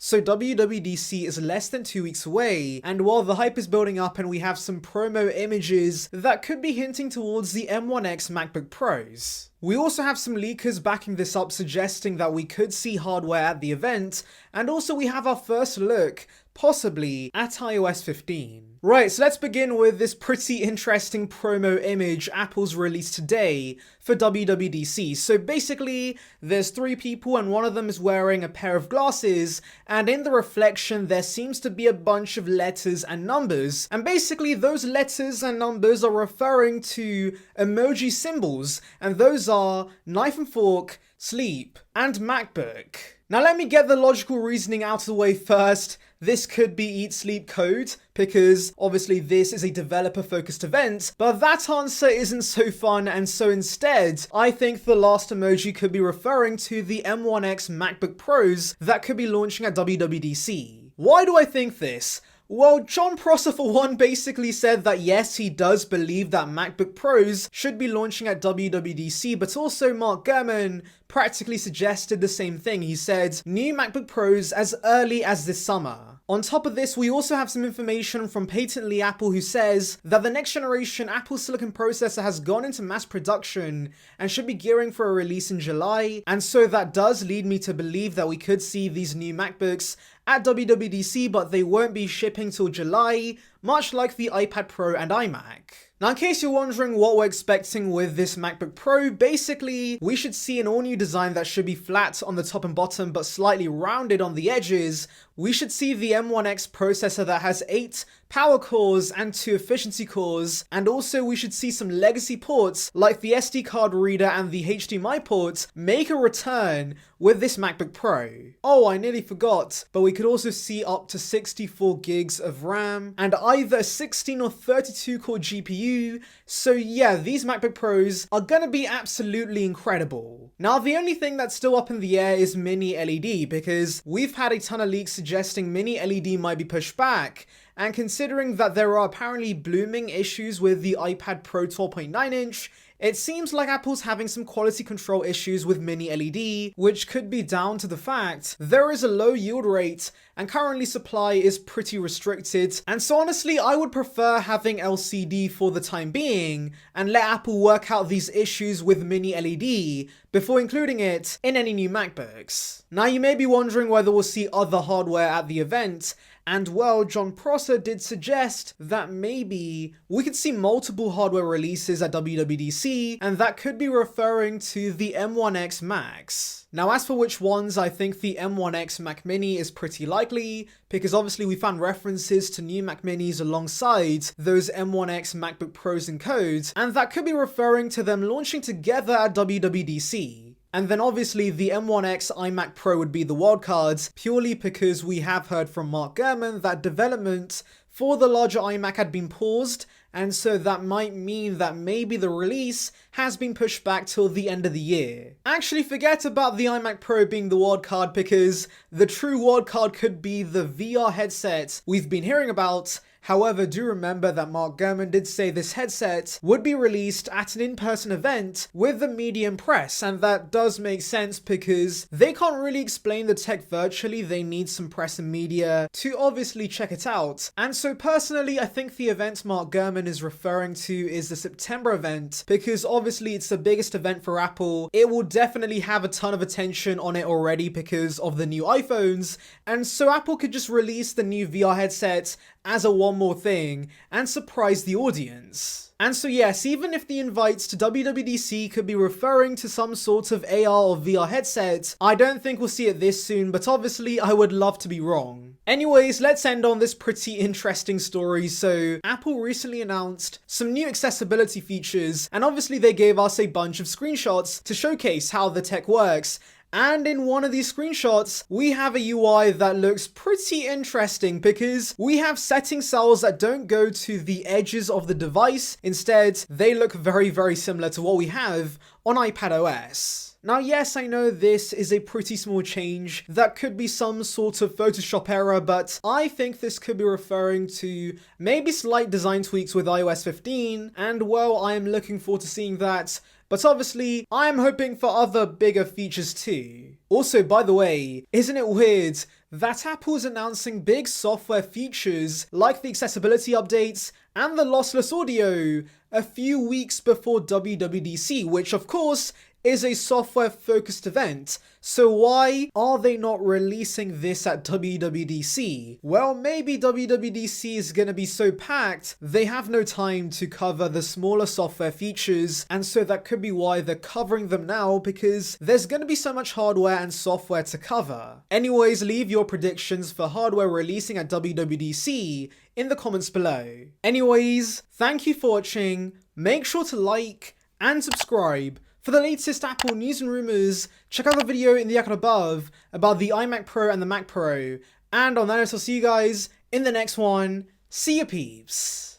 So WWDC is less than 2 weeks away, and while the hype is building up and we have some promo images that could be hinting towards the M1X MacBook Pros, we also have some leakers backing this up suggesting that we could see hardware at the event, and also we have our first look, possibly, at iOS 15. Right, so let's begin with this pretty interesting promo image Apple's released today for WWDC. So basically, there's 3 people and one of them is wearing a pair of glasses, and in the reflection there seems to be a bunch of letters and numbers, and basically those letters and numbers are referring to emoji symbols, and those are knife and fork, sleep, and MacBook. Now let me get the logical reasoning out of the way first. This could be Eat Sleep code, because obviously this is a developer-focused event, but that answer isn't so fun, and so instead, I think the last emoji could be referring to the M1X MacBook Pros that could be launching at WWDC. Why do I think this? Well, Jon Prosser for one basically said that yes, he does believe that MacBook Pros should be launching at WWDC, but also Mark Gurman practically suggested the same thing. He said, new MacBook Pros as early as this summer. On top of this, we also have some information from Patently Apple who says that the next generation Apple Silicon processor has gone into mass production and should be gearing for a release in July, and so that does lead me to believe that we could see these new MacBooks at WWDC, but they won't be shipping till July, much like the iPad Pro and iMac. Now, in case you're wondering what we're expecting with this MacBook Pro, basically, we should see an all-new design that should be flat on the top and bottom, but slightly rounded on the edges. We should see the M1X processor that has 8 power cores and 2 efficiency cores, and also we should see some legacy ports like the SD card reader and the HDMI ports make a return with this MacBook Pro. Oh, I nearly forgot, but we could also see up to 64 gigs of RAM and either a 16 or 32 core GPU. So yeah, these MacBook Pros are gonna be absolutely incredible. Now, the only thing that's still up in the air is Mini LED, because we've had a ton of leaks suggesting Mini LED might be pushed back, and considering that there are apparently blooming issues with the iPad Pro 12.9 inch, it seems like Apple's having some quality control issues with Mini LED, which could be down to the fact there is a low yield rate and currently supply is pretty restricted, and so honestly I would prefer having LCD for the time being and let Apple work out these issues with Mini LED before including it in any new MacBooks. Now, you may be wondering whether we'll see other hardware at the event, and well, Jon Prosser did suggest that maybe we could see multiple hardware releases at WWDC, and that could be referring to the M1X Macs. Now, as for which ones, I think the M1X Mac Mini is pretty likely, because obviously we found references to new Mac Minis alongside those M1X MacBook Pros and codes, and that could be referring to them launching together at WWDC. And then obviously the M1X iMac Pro would be the wildcards, purely because we have heard from Mark Gurman that development for the larger iMac had been paused, and so that might mean that maybe the release has been pushed back till the end of the year. Actually, forget about the iMac Pro being the wildcard, because the true wildcard could be the VR headset we've been hearing about. However, do remember that Mark Gurman did say this headset would be released at an in-person event with the media and press, and that does make sense because they can't really explain the tech virtually. They need some press and media to obviously check it out. And so personally, I think the event Mark Gurman is referring to is the September event, because obviously it's the biggest event for Apple. It will definitely have a ton of attention on it already because of the new iPhones, and so Apple could just release the new VR headset as a one more thing and surprise the audience. And so yes, even if the invites to WWDC could be referring to some sort of AR or VR headset, I don't think we'll see it this soon, but obviously I would love to be wrong. Anyways, let's end on this pretty interesting story. So Apple recently announced some new accessibility features, and obviously they gave us a bunch of screenshots to showcase how the tech works. And in one of these screenshots, we have a UI that looks pretty interesting because we have setting cells that don't go to the edges of the device. Instead, they look very, very similar to what we have on iPadOS. Now, yes, I know this is a pretty small change that could be some sort of Photoshop error, but I think this could be referring to maybe slight design tweaks with iOS 15, and well, I am looking forward to seeing that. But obviously, I am hoping for other bigger features too. Also, by the way, isn't it weird that Apple's announcing big software features like the accessibility updates and the lossless audio a few weeks before WWDC, which of course is a software-focused event. So why are they not releasing this at WWDC? Well, maybe WWDC is gonna be so packed, they have no time to cover the smaller software features, and so that could be why they're covering them now, because there's gonna be so much hardware and software to cover. Anyways, leave your predictions for hardware releasing at WWDC in the comments below. Anyways, thank you for watching, make sure to like and subscribe. For the latest Apple news and rumors, check out the video in the icon above about the iMac Pro and the Mac Pro. And on that note, I'll see you guys in the next one. See ya, peeps.